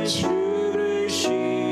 주를 신뢰해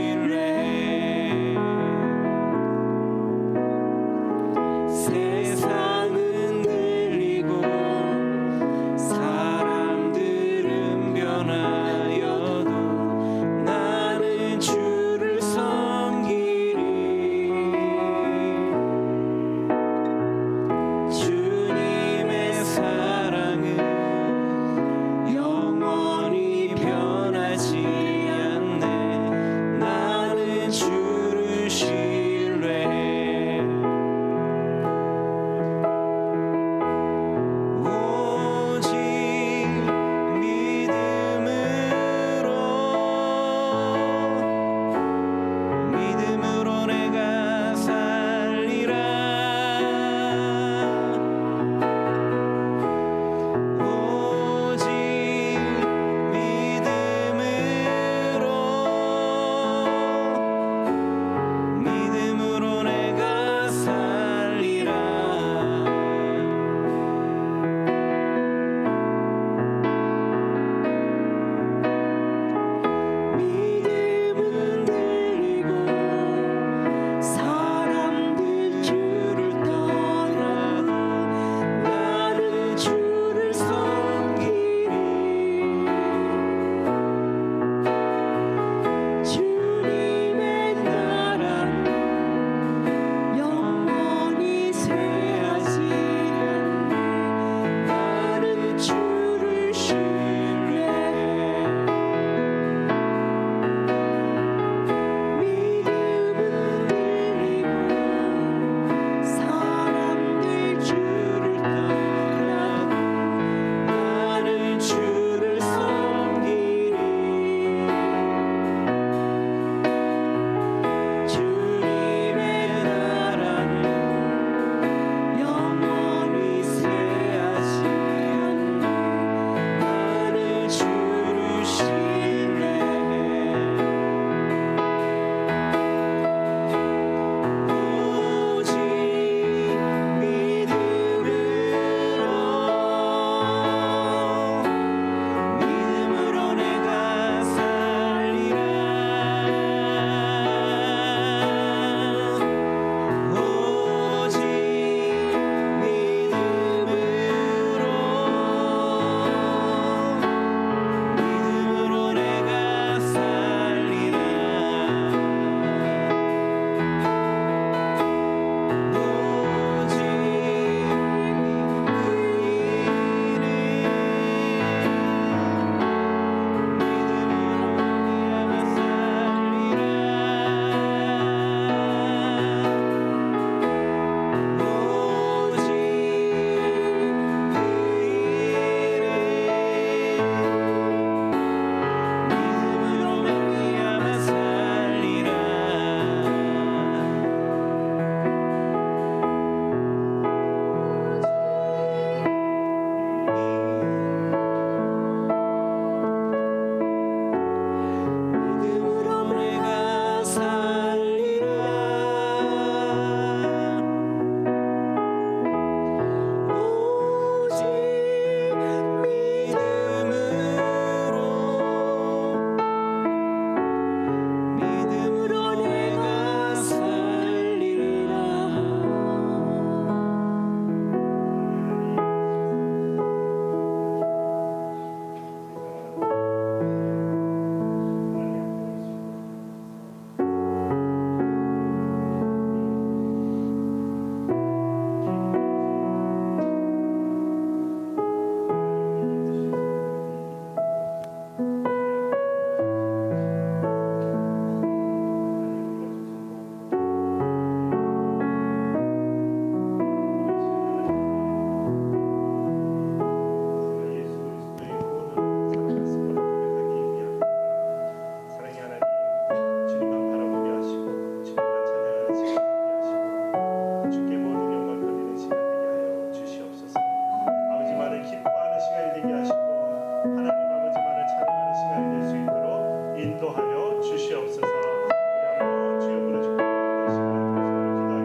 인도하여 주시옵소서. 우리 한번 주여 부르짖고 다시 기도하겠습니다.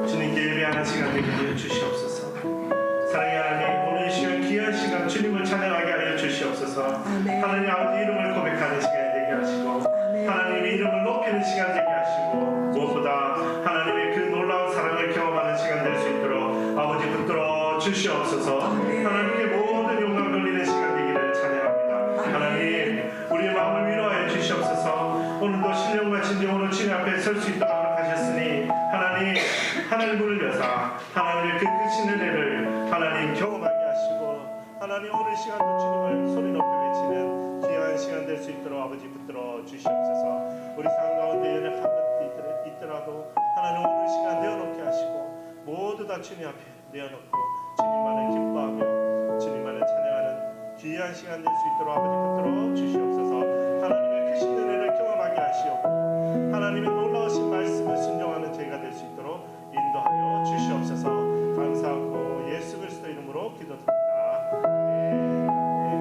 주님께 예배하는 시간 되게 하여 주시옵소서. 사랑의 하나님, 오늘 이 시간 귀한 시간 주님을 찬양하게 하여 주시옵소서. 하나님 아버지 이름을 고백하는 시간이 되게 하시고 하나님의 이름을 높이는 시간 되게 하시고 무엇보다 하나님의 그 놀라운 사랑을 경험하는 시간 될 수 있도록 아버지 붙들어 주시옵소서. 하나님께 모든 영광 돌리는 시간 되기를 찬양합니다. 하나님 우리의 마음을 위로하여 주시옵소서. 오늘도 신령과 진정으로 주님 앞에 설 수 있도록 하셨으니 하나님 하늘 문을 여사 하나님의 그 크신 은혜를 하나님 경험하게 하시고 하나님 오늘 시간도 주님을 소리 높여 외치는 귀한 시간 될 수 있도록 아버지 붙들어 주시옵소서. 우리 삶 가운데 연약한 것들이 있더라도 하나님 오늘 시간 내어놓게 하시고 모두 다 주님 앞에 내어놓고 주님만을 기뻐하며 주님만을 찬양하는 귀한 시간 될 수 있도록 아버지 붙들어 주시옵소서. 하나님의 크신 은혜를 경험하게 하시옵고 하나님의 놀라우신 말씀을 순종하는 저희가 될 수 있도록 인도하여 주시옵소서. 감사하고 예수 그리스도 이름으로 기도드립니다.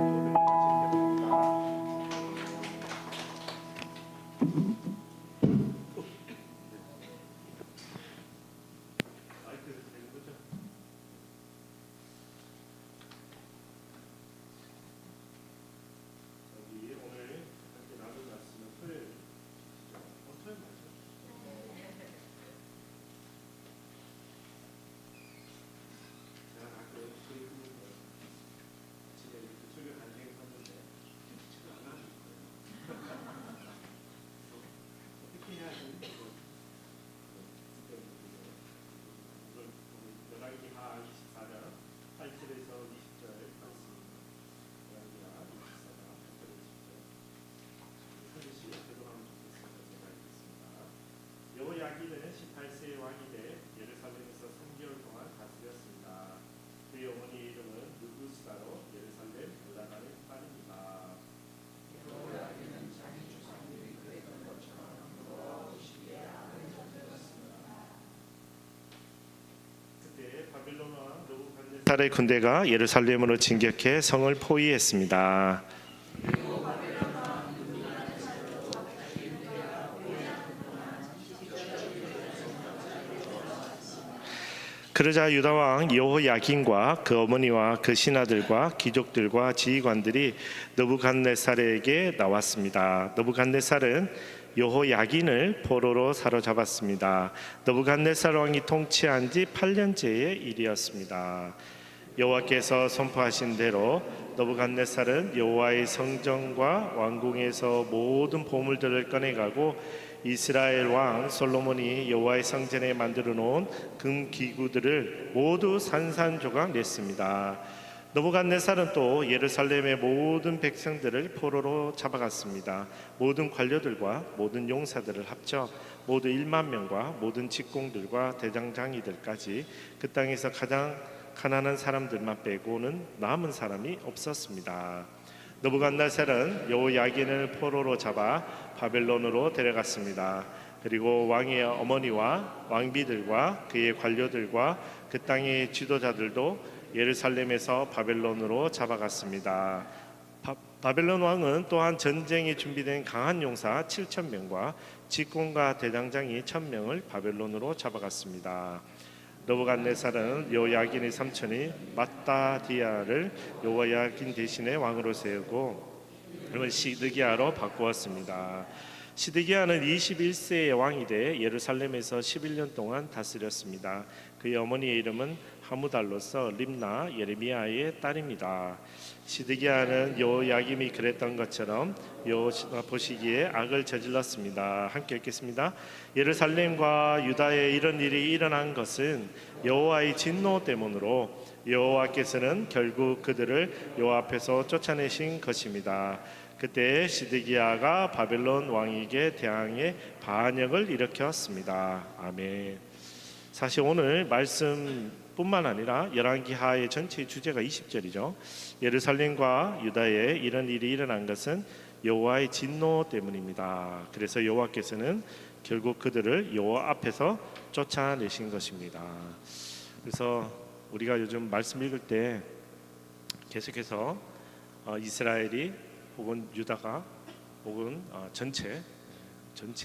모든 같이 기도합니다. 여호야긴은 18세의 왕이 돼 예루살렘에서 3개월 동안 다스렸습니다. 그의 어머니의 이름은 느부스다로 예루살렘 올라가는 딸입니다. 여호야긴은 자기 조상들이 그랬던 것처럼 여호와 보시기에 악을 저질렀습니다. 그때 바벨론 왕 느부갓네살의 군대가 예루살렘으로 진격해 성을 포위했습니다. 그러자 유다왕 여호야긴과 그 어머니와 그 신하들과 귀족들과 지휘관들이 느부갓네살에게 나왔습니다. 느부갓네살은 여호야긴을 포로로 사로잡았습니다. 느부갓네살 왕이 통치한 지 8년째의 일이었습니다. 여호와께서 선포하신 대로 느부갓네살은 여호와의 성전과 왕궁에서 모든 보물들을 꺼내가고 이스라엘 왕 솔로몬이 여호와의 성전에 만들어 놓은 금 기구들을 모두 산산조각 냈습니다. 느부갓네살은 또 예루살렘의 모든 백성들을 포로로 잡아갔습니다. 모든 관료들과 모든 용사들을 합쳐 모두 1만 명과 모든 직공들과 대장장이들까지 그 땅에서 가장 가난한 사람들만 빼고는 남은 사람이 없었습니다. 느부갓네살은 여호야긴을 포로로 잡아 바벨론으로 데려갔습니다. 그리고 왕의 어머니와 왕비들과 그의 관료들과 그 땅의 지도자들도 예루살렘에서 바벨론으로 잡아갔습니다. 바벨론 왕은 또한 전쟁에 준비된 강한 용사 7,000명과 직공과 대장장이 1,000명을 바벨론으로 잡아갔습니다. 느부갓네살은 여호야긴의 삼촌이 마따디아를 여호야긴 대신에 왕으로 세우고 이름을 시드기야로 바꾸었습니다. 시드기야는 21세의 왕이 돼 예루살렘에서 11년 동안 다스렸습니다. 그의 어머니의 이름은 하무달로서 림나 예레미야의 딸입니다. 시드기야는 여호야김이 그랬던 것처럼 여호와 보시기에 악을 저질렀습니다. 함께 읽겠습니다. 예루살렘과 유다에 이런 일이 일어난 것은 여호와의 진노 때문으로 여호와께서는 결국 그들을 여호와 앞에서 쫓아내신 것입니다. 그때 시드기야가 바벨론 왕에게 대항해 반역을 일으켰습니다. 아멘. 사실 오늘 말씀뿐만 아니라 열왕기하의 전체 주제가 20절이죠. 예루살렘과 유다에 이런 일이 일어난 것은 여호와의 진노 때문입니다. 그래서 여호와께서는 결국 그들을 여호와 앞에서 쫓아내신 것입니다. 그래서 우리가 요즘 말씀 읽을 때 계속해서 이스라엘이 혹은 유다가 혹은 전체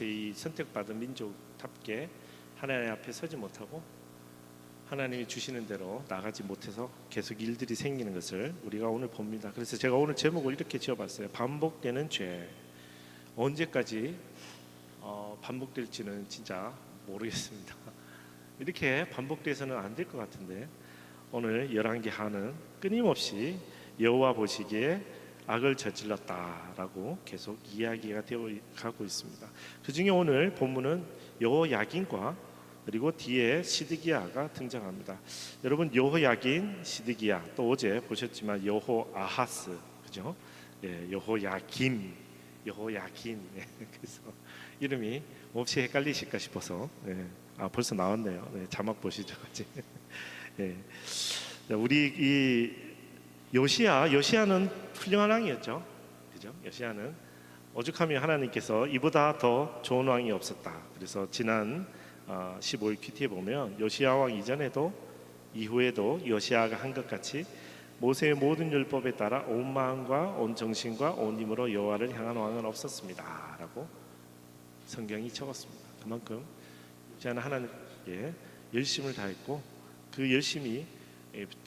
이 선택받은 민족답게 하나님 앞에 서지 못하고 하나님이 주시는 대로 나가지 못해서 계속 일들이 생기는 것을 우리가 오늘 봅니다. 그래서 제가 오늘 제목을 이렇게 지어봤어요. 반복되는 죄. 언제까지 반복될지는 진짜 모르겠습니다. 이렇게 반복돼서는 안 될 것 같은데 오늘 열왕기하는 끊임없이 여호와 보시기에 악을 저질렀다라고 계속 이야기가 되어 가고 있습니다. 그 중에 오늘 본문은 여호야긴과 그리고 뒤에 시드기야가 등장합니다. 여러분 여호야긴, 시드기야 또 어제 보셨지만 여호아하스 그죠? 예, 여호야김, 여호야긴 그래서 이름이 몹시 헷갈리실까 싶어서 벌써 나왔네요. 자막 보시죠. 예. 우리 이 요시야는 훌륭한 왕이었죠. 그죠? 요시야는 오죽하면 하나님께서 이보다 더 좋은 왕이 없었다. 그래서 지난 15일 큐티에 보면 요시야 왕 이전에도 이후에도 요시야가 한 것 같이 모세의 모든 율법에 따라 온 마음과 온 정신과 온 힘으로 여호와를 향한 왕은 없었습니다. 라고 성경이 적었습니다. 그만큼 요시야는 하나님께 열심을 다했고 그 열심이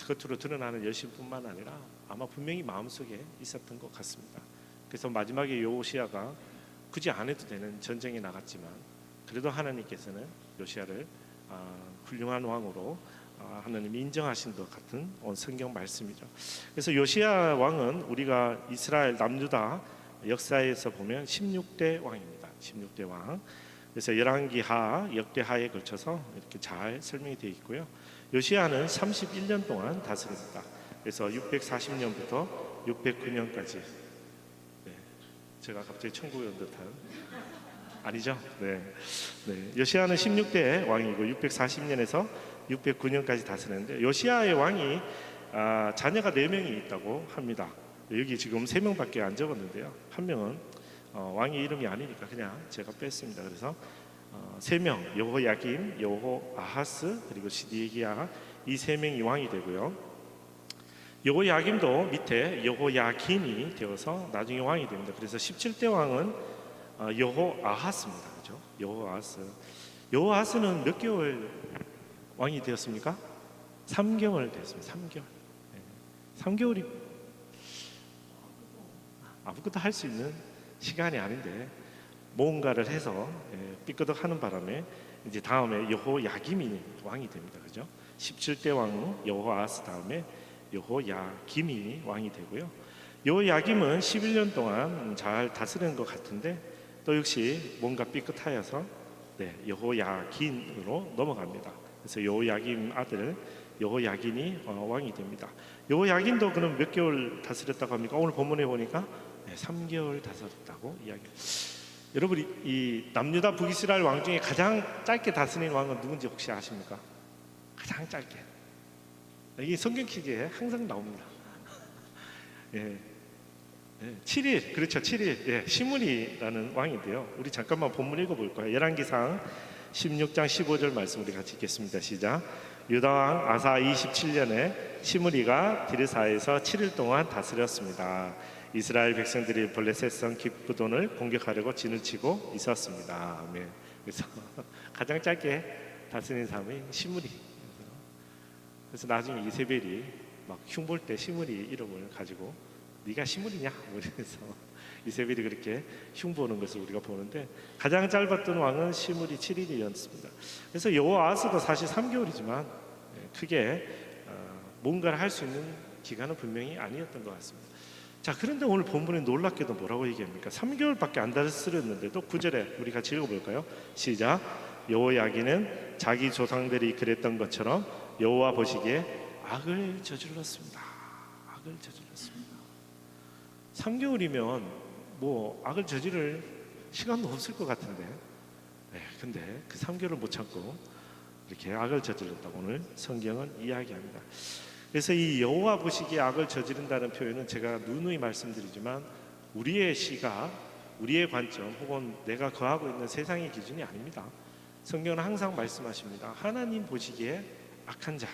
겉으로 드러나는 열심뿐만 아니라 아마 분명히 마음속에 있었던 것 같습니다. 그래서 마지막에 요시야가 굳이 안 해도 되는 전쟁에 나갔지만 그래도 하나님께서는 요시야를 훌륭한 왕으로 하나님이 인정하신 것 같은 성경 말씀이죠. 그래서 요시야 왕은 우리가 이스라엘 남유다 역사에서 보면 16대 왕입니다. 16대 왕. 그래서 열왕기하, 역대하에 걸쳐서 이렇게 잘 설명이 되어 있고요. 요시야는 31년 동안 다스립니다. 그래서 640년부터 609년까지. 제가 갑자기 천국에 온 듯한 아니죠? 요시야는 16대 왕이고 640년에서 609년까지 다스렸는데 요시야의 왕이 자녀가 4명이 있다고 합니다. 여기 지금 3명밖에 안 적었는데요. 한 명은 왕의 이름이 아니니까 그냥 제가 뺐습니다. 그래서 3명 여호야김, 여호아하스 그리고 시드기야 이 3명이 왕이 되고요. 여호야김도 밑에 여호야긴이 되어서 나중에 왕이 됩니다. 그래서 17대 왕은 여호아하스입니다. 그죠? 여호아하스는 몇 개월 왕이 되었습니까? 3개월 됐습니다. 3개월. 3개월이 아무것도 할 수 있는 시간이 아닌데 뭔가를 해서 삐끄덕하는 바람에 이제 다음에 여호야김이 왕이 됩니다. 그죠? 17대 왕 여호아하스 다음에 여호야김이 왕이 되고요. 여호야김은 11년 동안 잘 다스린 것 같은데 또 역시 뭔가 삐끗하여서 여호야긴으로 넘어갑니다. 그래서 여호야김 아들 여호야긴이 왕이 됩니다. 여호야긴도 그럼 몇 개월 다스렸다고 합니까? 오늘 본문에 보니까 3개월 다스렸다고 이야기해요. 여러분 이 남유다 북이스라엘 왕 중에 가장 짧게 다스린 왕은 누군지 혹시 아십니까? 가장 짧게. 이게 성경 퀴즈에 항상 나옵니다. 7일 그렇죠. 7일 시므리라는 왕인데요. 우리 잠깐만 본문 읽어볼 거예요. 열왕기상 16장 15절 말씀 우리 같이 읽겠습니다. 시작. 유다왕 아사 27년에 시므리가 디르사에서 7일 동안 다스렸습니다. 이스라엘 백성들이 블레셋성 기브돈을 공격하려고 진을 치고 있었습니다. 아멘. 그래서 가장 짧게 다스린 사람이 시므리. 그래서 나중에 이세벨이 막 흉볼 때 시므리 이름을 가지고 네가 시므리냐? 그래서 이세벨이 그렇게 흉보는 것을 우리가 보는데 가장 짧았던 왕은 시므리 7일이었습니다. 그래서 여호아하스도 사실 3개월이지만 크게 뭔가를 할 수 있는 기간은 분명히 아니었던 것 같습니다. 자, 그런데 오늘 본문에 놀랍게도 뭐라고 얘기합니까? 3개월밖에 안 다스렸는데도 9절에 우리 같이 읽어볼까요? 시작. 여호야긴은 자기 조상들이 그랬던 것처럼 여호와 보시기에 악을 저질렀습니다. 악을 저질렀습니다. 3개월이면 뭐 악을 저지를 시간도 없을 것 같은데, 근데 그 3개월을 못 참고 이렇게 악을 저질렀다고 오늘 성경은 이야기합니다. 그래서 이 여호와 보시기에 악을 저지른다는 표현은 제가 누누이 말씀드리지만 우리의 시각, 우리의 관점 혹은 내가 거하고 있는 세상의 기준이 아닙니다. 성경은 항상 말씀하십니다. 하나님 보시기에 악한 자,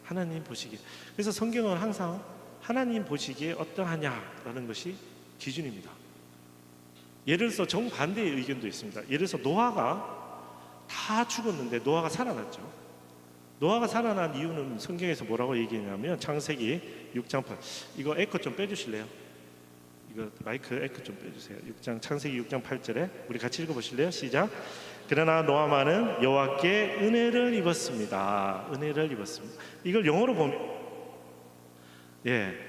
하나님 보시기에. 그래서 성경은 항상 하나님 보시기에 어떠하냐라는 것이 기준입니다. 예를 들어서 정반대의 의견도 있습니다. 예를 들어서 노아가 다 죽었는데 노아가 살아났죠. 노아가 살아난 이유는 성경에서 뭐라고 얘기했냐면 창세기 6장 8. 이거 에코 좀 빼주실래요? 이거 마이크 에코 좀 빼주세요. 창세기 6장 8절에 우리 같이 읽어보실래요? 시작. 그러나 노아만은 여호와께 은혜를 입었습니다. 은혜를 입었습니다. 이걸 영어로 보면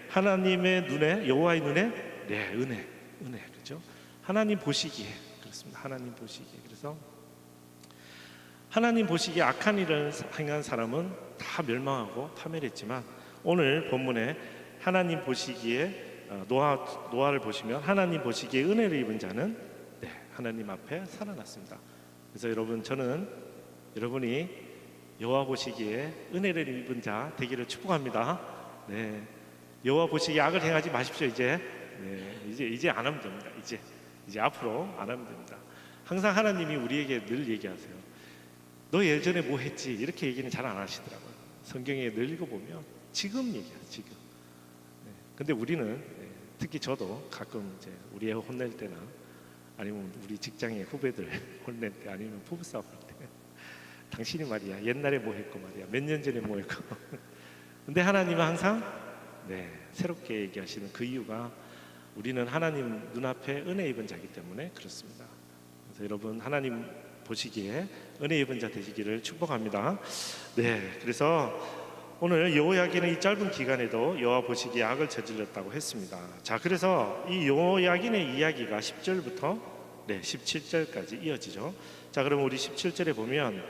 하나님의 눈에, 여호와의 눈에 은혜, 그렇죠? 하나님 보시기에 그렇습니다. 하나님 보시기에. 그래서 하나님 보시기에 악한 일을 행한 사람은 다 멸망하고 파멸했지만 오늘 본문에 하나님 보시기에 노아를 보시면 하나님 보시기에 은혜를 입은 자는 하나님 앞에 살아났습니다. 그래서 여러분, 저는 여러분이 여호와 보시기에 은혜를 입은 자 되기를 축복합니다. 여호와 보시기에 악을 행하지 마십시오. 이제 안 하면 됩니다. 이제 앞으로 안 하면 됩니다. 항상 하나님이 우리에게 늘 얘기하세요. 너 예전에 뭐 했지? 이렇게 얘기는 잘 안 하시더라고요. 성경에 늘 읽어보면 지금 얘기해요. 지금. 근데 우리는 특히 저도 가끔 이제 우리 애 혼낼 때나 아니면 우리 직장의 후배들 혼낼 때 아니면 부부싸움 할 때 당신이 말이야 옛날에 뭐 했고 말이야 몇 년 전에 뭐 했고 근데 하나님은 항상 새롭게 얘기하시는 그 이유가 우리는 하나님 눈앞에 은혜 입은 자이기 때문에 그렇습니다. 그래서 여러분, 하나님 보시기에 은혜 입은 자 되시기를 축복합니다. 그래서 오늘 여호야긴은 이 짧은 기간에도 여호와 보시기에 악을 저질렀다고 했습니다. 자, 그래서 이 여호야긴의 이야기가 10절부터 17절까지 이어지죠. 자, 그럼 우리 17절에 보면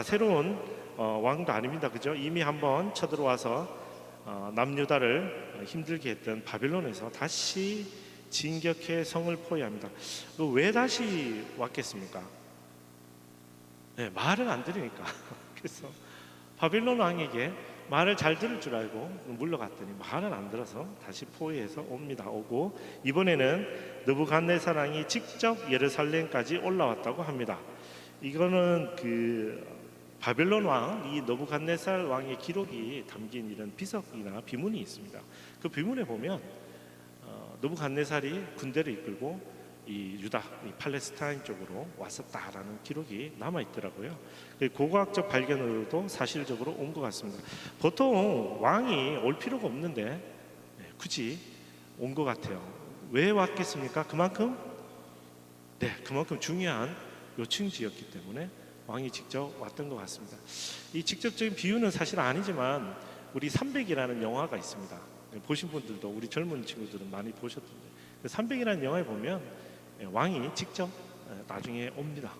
새로운 왕도 아닙니다. 그죠? 이미 한번 쳐들어와서 남유다를 힘들게 했던 바벨론에서 다시 진격해 성을 포위합니다. 왜 다시 왔겠습니까? 말을 안 들으니까. 그래서 바벨론 왕에게 말을 잘 들을 줄 알고 물러갔더니 말을 안 들어서 다시 포위해서 오고 이번에는 느부갓네살 왕이 직접 예루살렘까지 올라왔다고 합니다. 이거는 그 바벨론 왕, 이 느부갓네살 왕의 기록이 담긴 이런 비석이나 비문이 있습니다. 그 비문에 보면 느부갓네살이 군대를 이끌고 이 유다, 이 팔레스타인 쪽으로 왔었다라는 기록이 남아 있더라고요. 고고학적 발견으로도 사실적으로 온 것 같습니다. 보통 왕이 올 필요가 없는데 굳이 온 것 같아요. 왜 왔겠습니까? 그만큼 중요한 요충지였기 때문에 왕이 직접 왔던 것 같습니다. 이 직접적인 비유는 사실 아니지만 우리 300이라는 영화가 있습니다. 보신 분들도 우리 젊은 친구들은 많이 보셨던데 300이라는 영화에 보면 왕이 직접 나중에 옵니다.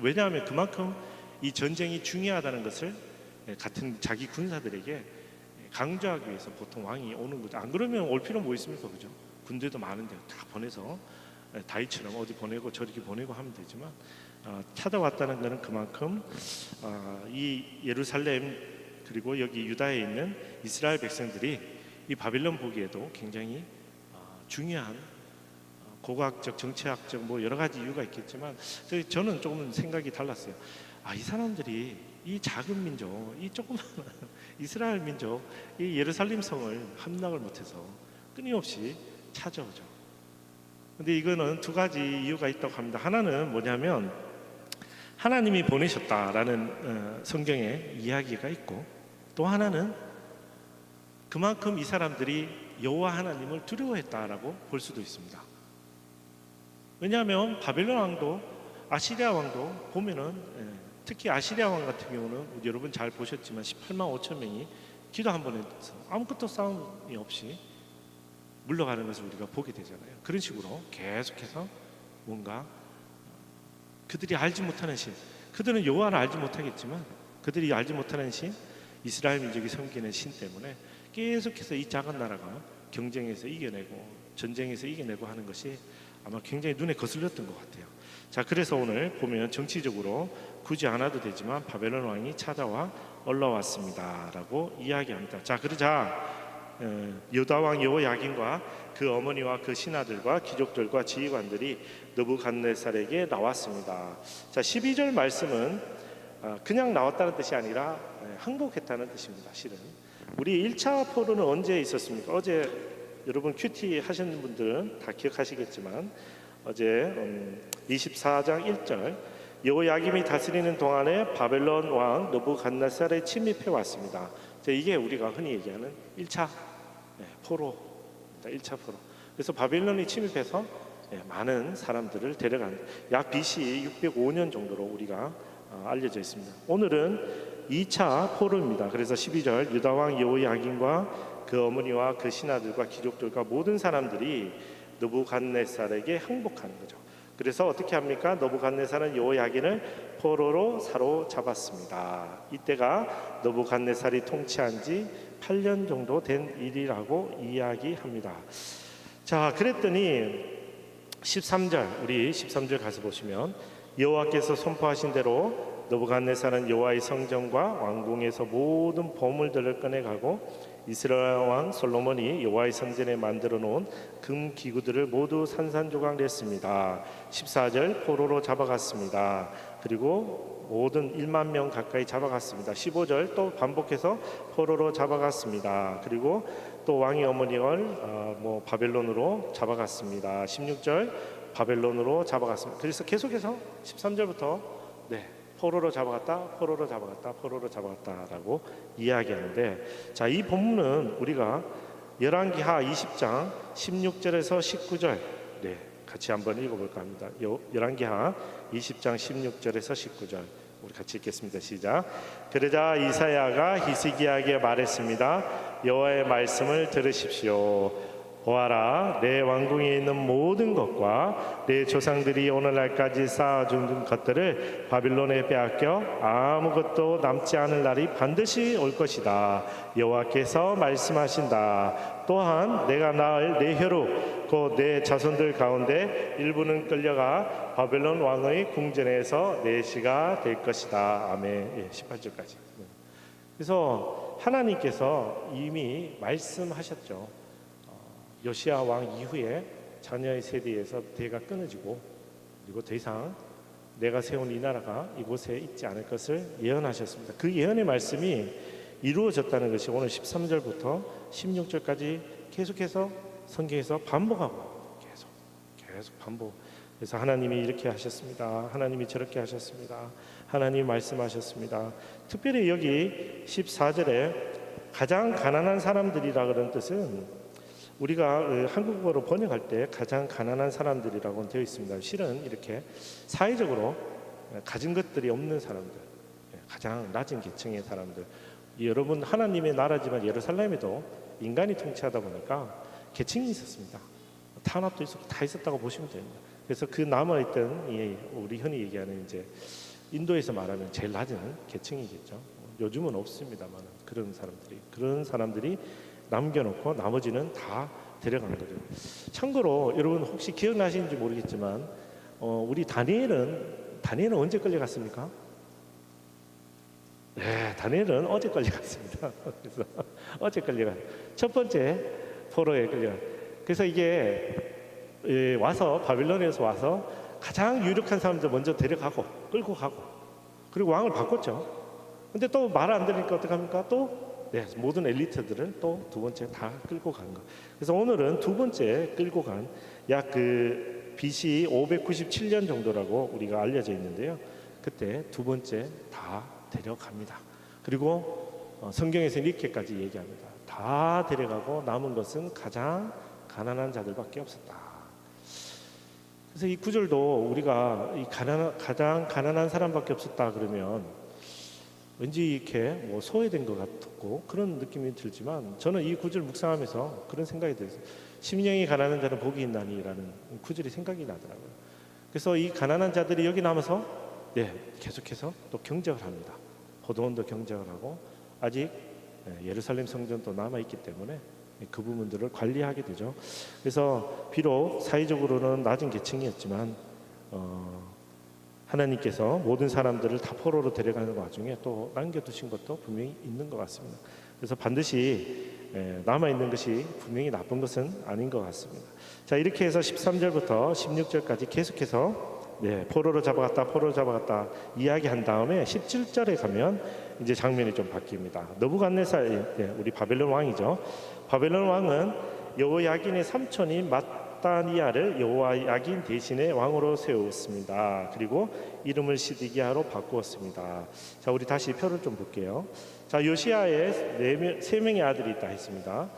왜냐하면 그만큼 이 전쟁이 중요하다는 것을 같은 자기 군사들에게 강조하기 위해서 보통 왕이 오는 거죠. 안 그러면 올 필요 뭐 있습니까? 그죠? 군대도 많은데 다 보내서 다이처럼 어디 보내고 저렇게 보내고 하면 되지만 찾아왔다는 것은 그만큼 이 예루살렘 그리고 여기 유다에 있는 이스라엘 백성들이 이 바빌론 보기에도 굉장히 중요한 고고학적, 정치학적 뭐 여러 가지 이유가 있겠지만 저는 조금 생각이 달랐어요. 이 사람들이 이 작은 민족, 이 조그만 이스라엘 민족, 이 예루살렘 성을 함락을 못해서 끊임없이 찾아오죠. 근데 이거는 두 가지 이유가 있다고 합니다. 하나는 뭐냐면 하나님이 보내셨다라는 성경에 이야기가 있고, 또 하나는 그만큼 이 사람들이 여호와 하나님을 두려워했다라고 볼 수도 있습니다. 왜냐하면 바벨론 왕도 아시리아 왕도 보면은 특히 아시리아 왕 같은 경우는 여러분 잘 보셨지만 18만 5천 명이 기도 한 번 해서 아무것도 싸움이 없이 물러가는 것을 우리가 보게 되잖아요. 그런 식으로 계속해서 뭔가 그들이 알지 못하는 신, 그들은 여호와를 알지 못하겠지만 그들이 알지 못하는 신, 이스라엘 민족이 섬기는 신 때문에 계속해서 이 작은 나라가 경쟁에서 이겨내고 전쟁에서 이겨내고 하는 것이 아마 굉장히 눈에 거슬렸던 것 같아요. 자, 그래서 오늘 보면 정치적으로 굳이 않아도 되지만 바벨론 왕이 찾아와 올라왔습니다 라고 이야기합니다. 자, 그러자 유다 왕 여호야긴과 그 어머니와 그 신하들과 귀족들과 지휘관들이 느부갓네살에게 나왔습니다. 자, 12절 말씀은 그냥 나왔다는 뜻이 아니라 항복했다는 뜻입니다. 실은 우리 1차 포로는 언제 있었습니까? 어제 여러분 큐티 하시는 분들은 다 기억하시겠지만 어제 24장 1절 여호야김이 다스리는 동안에 바벨론 왕 느부갓네살에 침입해 왔습니다. 이게 우리가 흔히 얘기하는 1차 포로입니다. 1차 포로. 그래서 바벨론이 침입해서 많은 사람들을 데려간 약 BC 605년 정도로 우리가 알려져 있습니다. 오늘은 2차 포로입니다. 그래서 12절 유다왕 여호야긴과 그 어머니와 그 신하들과 귀족들과 모든 사람들이 느부갓네살에게 항복하는 거죠. 그래서 어떻게 합니까? 느부갓네살은 여호야긴을 포로로 사로잡았습니다. 이때가 느부갓네살이 통치한 지 8년 정도 된 일이라고 이야기합니다. 자, 그랬더니 13절, 우리 13절 가서 보시면 여호와께서 선포하신 대로 느부갓네살은 여호와의 성전과 왕궁에서 모든 보물들을 꺼내가고 이스라엘 왕 솔로몬이 여호와의 성전에 만들어 놓은 금 기구들을 모두 산산조각냈습니다. 14절 포로로 잡아갔습니다. 그리고 모든 1만 명 가까이 잡아갔습니다. 15절 또 반복해서 포로로 잡아갔습니다. 그리고 또 왕의 어머니를 바벨론으로 잡아갔습니다. 16절 바벨론으로 잡아갔습니다. 그래서 계속해서 13절부터 포로로 잡아갔다라고 이야기하는데, 자, 이 본문은 우리가 열왕기하 20장 16절에서 19절 같이 한번 읽어볼까 합니다. 열왕기하 20장 16절에서 19절 우리 같이 읽겠습니다. 시작. 그러자 이사야가 히스기야에게 말했습니다. 여호와의 말씀을 들으십시오. 보아라, 내 왕궁에 있는 모든 것과 내 조상들이 오늘날까지 쌓아준 것들을 바빌론에 빼앗겨 아무것도 남지 않을 날이 반드시 올 것이다. 여호와께서 말씀하신다. 또한 내가 낳을 내 혈육 곧 내 자손들 가운데 일부는 끌려가 바벨론 왕의 궁전에서 내시가 될 것이다. 아멘. 18절까지. 그래서 하나님께서 이미 말씀하셨죠. 요시야 왕 이후에 자녀의 세대에서 대가 끊어지고 그리고 더 이상 내가 세운 이 나라가 이곳에 있지 않을 것을 예언하셨습니다. 그 예언의 말씀이 이루어졌다는 것이 오늘 13절부터 16절까지 계속해서 성경에서 반복하고 계속 반복. 그래서 하나님이 이렇게 하셨습니다. 하나님이 저렇게 하셨습니다. 하나님이 말씀하셨습니다. 특별히 여기 14절에 가장 가난한 사람들이라 그런 뜻은 우리가 한국어로 번역할 때 가장 가난한 사람들이라고 되어 있습니다. 실은 이렇게 사회적으로 가진 것들이 없는 사람들, 가장 낮은 계층의 사람들. 여러분, 하나님의 나라지만 예루살렘에도 인간이 통치하다 보니까 계층이 있었습니다. 탄압도 있었고 다 있었다고 보시면 됩니다. 그래서 그 남아있던 우리 흔히 얘기하는 이제 인도에서 말하는 제일 낮은 계층이겠죠. 요즘은 없습니다만 그런 사람들이 남겨놓고 나머지는 다 데려간 거죠. 참고로 여러분 혹시 기억나시는지 모르겠지만 우리 다니엘은 언제 끌려갔습니까? 다니엘은 어제 끌려갔습니다. 그래서 어제 끌려간 첫 번째 포로에 끌려간. 그래서 이게 와서 바빌론에서 와서 가장 유력한 사람들 먼저 데려가고 끌고 가고 그리고 왕을 바꿨죠. 근데 또 말 안 들으니까 어떡합니까? 또 모든 엘리트들을 또 두 번째 다 끌고 간 거. 그래서 오늘은 두 번째 끌고 간 약 BC 597년 정도라고 우리가 알려져 있는데요. 그때 두 번째 다 데려갑니다. 그리고 성경에서는 이렇게까지 얘기합니다. 다 데려가고 남은 것은 가장 가난한 자들밖에 없었다. 그래서 이 구절도 우리가 가장 가난한 사람밖에 없었다 그러면 왠지 이렇게 소외된 것 같고 그런 느낌이 들지만, 저는 이 구절 묵상하면서 그런 생각이 들었어요. 심령이 가난한 자는 복이 있나니라는 구절이 생각이 나더라고요. 그래서 이 가난한 자들이 여기 남아서 계속해서 또 경작을 합니다. 포도원도 경작을 하고 아직 예루살렘 성전도 남아있기 때문에 그 부분들을 관리하게 되죠. 그래서 비록 사회적으로는 낮은 계층이었지만 하나님께서 모든 사람들을 다 포로로 데려가는 와중에 또 남겨두신 것도 분명히 있는 것 같습니다. 그래서 반드시 남아있는 것이 분명히 나쁜 것은 아닌 것 같습니다. 자, 이렇게 해서 13절부터 16절까지 계속해서 포로로 잡아갔다 이야기한 다음에 17절에 가면 이제 장면이 좀 바뀝니다. 느부갓네살, 우리 바벨론 왕이죠. 바벨론 왕은 여호야긴의 삼촌인 마따니아를 여호야긴 대신에 왕으로 세웠습니다. 그리고 이름을 시드기야로 바꾸었습니다. 자, 우리 다시 표를 좀 볼게요. 자, 요시야의 세 명의 아들이 있다 했습니다.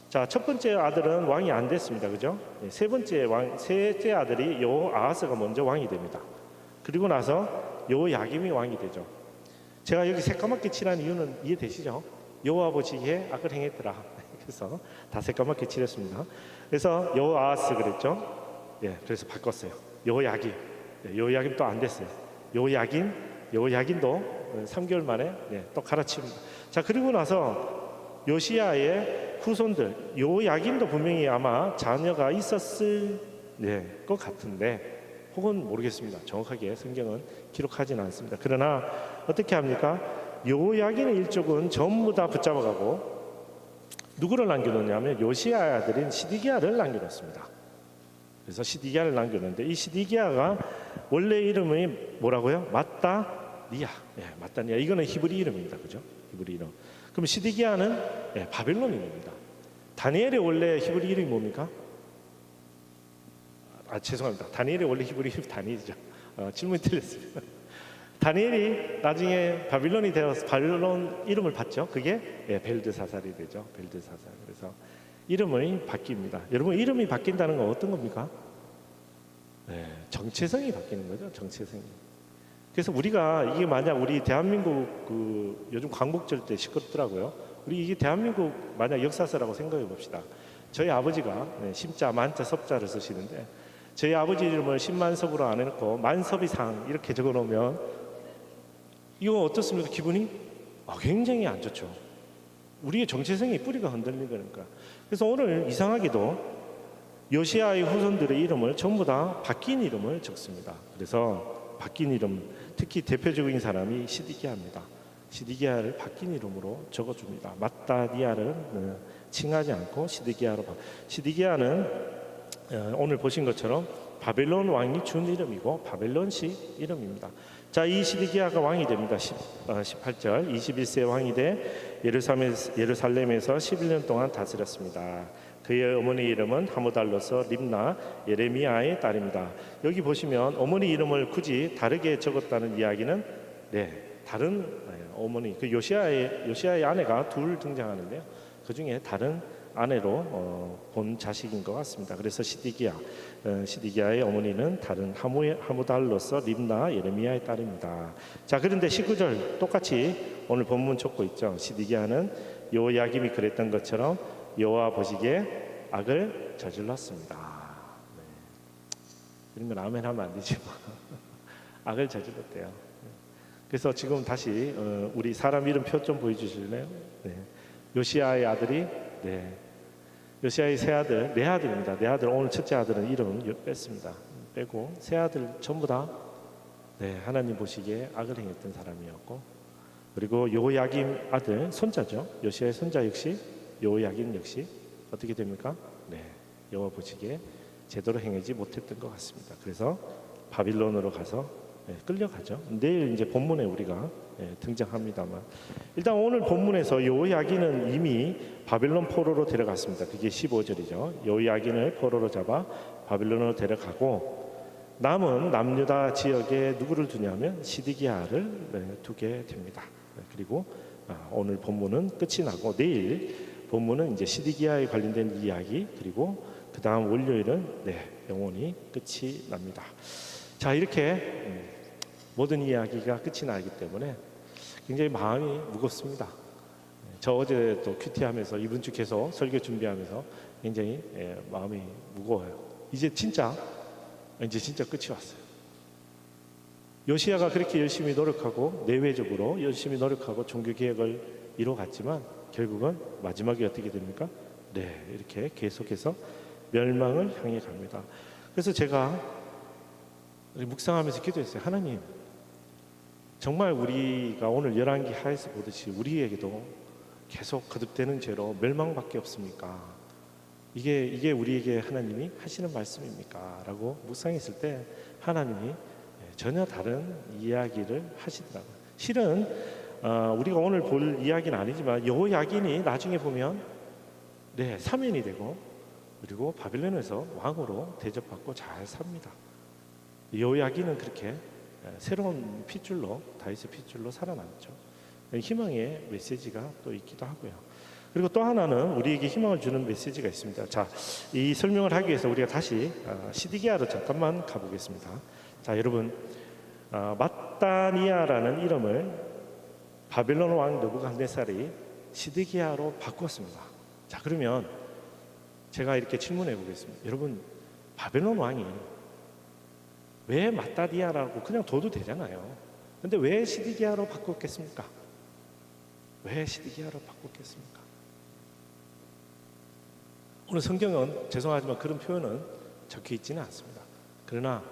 자, 첫 번째 아들은 왕이 안 됐습니다. 그죠? 셋째 아들이 여호아하스가 먼저 왕이 됩니다. 그리고 나서 여호야김이 왕이 되죠. 제가 여기 새까맣게 칠한 이유는 이해되시죠? 여호와 보시기에 악을 행했더라. 그래서 다 새까맣게 칠했습니다. 그래서 여호아하스 그랬죠? 그래서 바꿨어요. 여호야김. 여호야김 또 안 됐어요. 여호야긴도 3개월 만에 또 갈아칩니다. 자, 그리고 나서 요시야의 후손들, 여호야긴도 분명히 아마 자녀가 있었을 것 같은데, 혹은 모르겠습니다. 정확하게 성경은 기록하지는 않습니다. 그러나 어떻게 합니까? 여호야긴의 일족은 전부 다 붙잡아가고 누구를 남겨놓냐면 요시야의 아들인 시드기야를 남겨놓습니다. 그래서 시드기야를 남겨놓는데, 이 시드기야가 원래 이름이 뭐라고요? 마따니아. 마따니아. 이거는 히브리 이름입니다. 그죠? 히브리 이름. 그럼 시드기야는 바벨론 이름입니다. 다니엘의 원래 히브리 이름이 뭡니까? 죄송합니다. 다니엘의 원래 히브리 이름이 다니엘이죠. 질문이 틀렸습니다. 다니엘이 나중에 바빌론이 되어서 바빌론 이름을 받죠. 그게 벨드사살이 되죠. 벨드사살. 그래서 이름이 바뀝니다. 여러분, 이름이 바뀐다는 건 어떤 겁니까? 정체성이 바뀌는 거죠. 정체성이. 그래서 우리가 이게 만약 우리 대한민국 요즘 광복절 때 시끄럽더라고요. 우리 이게 대한민국 만약 역사서라고 생각해 봅시다. 저희 아버지가 심자, 만자, 섭자를 쓰시는데 저희 아버지 이름을 신만섭으로 안 해놓고 만섭이상 이렇게 적어놓으면 이거 어떻습니까? 기분이 굉장히 안 좋죠. 우리의 정체성이 뿌리가 흔들리는 거니까. 그래서 오늘 이상하게도 요시야의 후손들의 이름을 전부 다 바뀐 이름을 적습니다. 그래서 바뀐 이름, 특히 대표적인 사람이 시드기야입니다. 시드기야를 바뀐 이름으로 적어줍니다. 마따니아를 칭하지 않고 시드기야는 오늘 보신 것처럼 바벨론 왕이 준 이름이고 바벨론식 이름입니다. 자, 이 시드기야가 왕이 됩니다. 18절 21세 왕이 돼 예루살렘에서 11년 동안 다스렸습니다. 그의 어머니 이름은 하무달로서 립나 예레미야의 딸입니다. 여기 보시면 어머니 이름을 굳이 다르게 적었다는 이야기는 다른 어머니, 그 요시야의 아내가 둘 등장하는데요. 그 중에 다른 아내로 본 자식인 것 같습니다. 그래서 시드기야의 어머니는 다른 하무달로서 립나 예레미야의 딸입니다. 자, 그런데 19절 똑같이 오늘 본문 적고 있죠. 시드기야는 여호야김이 그랬던 것처럼 여호와 보시기에 악을 저질렀습니다. 그러면 아멘 하면 안 되지 뭐. 악을 저질렀대요. 그래서 지금 다시 우리 사람 이름 표 좀 보여주실래요? 요시야의 아들이 요시야의 세 아들, 네 아들입니다. 네 아들, 오늘 첫째 아들은 이름 뺐습니다. 빼고 세 아들 전부 다 하나님 보시기에 악을 행했던 사람이었고, 그리고 여호야김 아들 손자죠. 요시야의 손자 역시 여호야김 역시 어떻게 됩니까? 여호와 보시기에 제대로 행하지 못했던 것 같습니다. 그래서 바빌론으로 가서 끌려가죠. 내일 이제 본문에 우리가 등장합니다만, 일단 오늘 본문에서 여호야긴은 이미 바빌론 포로로 데려갔습니다. 그게 15절이죠. 여호야긴을 포로로 잡아 바빌론으로 데려가고, 남은 남유다 지역에 누구를 두냐면 시드기야를 두게 됩니다. 그리고 오늘 본문은 끝이 나고, 내일 본문은 이제 시드기야에 관련된 이야기, 그리고 그 다음 월요일은 영원히 끝이 납니다. 자, 이렇게 모든 이야기가 끝이 나기 때문에 굉장히 마음이 무겁습니다. 저 어제 또 큐티하면서 이번 주 계속 설교 준비하면서 굉장히 마음이 무거워요. 이제 진짜 끝이 왔어요. 요시야가 그렇게 열심히 노력하고 내외적으로 열심히 노력하고 종교 개혁을 이뤄갔지만 결국은 마지막에 어떻게 됩니까? 이렇게 계속해서 멸망을 향해 갑니다. 그래서 제가 묵상하면서 기도했어요. 하나님, 정말 우리가 오늘 열왕기 하에서 보듯이 우리에게도 계속 거듭되는 죄로 멸망밖에 없습니까? 이게 우리에게 하나님이 하시는 말씀입니까? 라고 묵상했을 때 하나님이 전혀 다른 이야기를 하시더라고요. 실은 우리가 오늘 볼 이야기는 아니지만 여호야긴이 나중에 보면 사면이 되고, 그리고 바빌론에서 왕으로 대접받고 잘 삽니다. 여호야긴은 그렇게 새로운 핏줄로, 다윗의 핏줄로 살아남죠. 희망의 메시지가 또 있기도 하고요. 그리고 또 하나는 우리에게 희망을 주는 메시지가 있습니다. 자, 이 설명을 하기 위해서 우리가 다시 시드기야로 잠깐만 가보겠습니다. 자, 여러분, 마따니아라는 이름을 바벨론 왕 느부갓네살이 시드기야로 바꿨습니다. 자, 그러면 제가 이렇게 질문해 보겠습니다. 여러분, 바벨론 왕이 왜 마따디아라고 그냥 둬도 되잖아요. 근데 왜 시드기야로 바꿨겠습니까? 왜 시드기야로 바꿨겠습니까? 오늘 성경은 죄송하지만 그런 표현은 적혀 있지는 않습니다. 그러나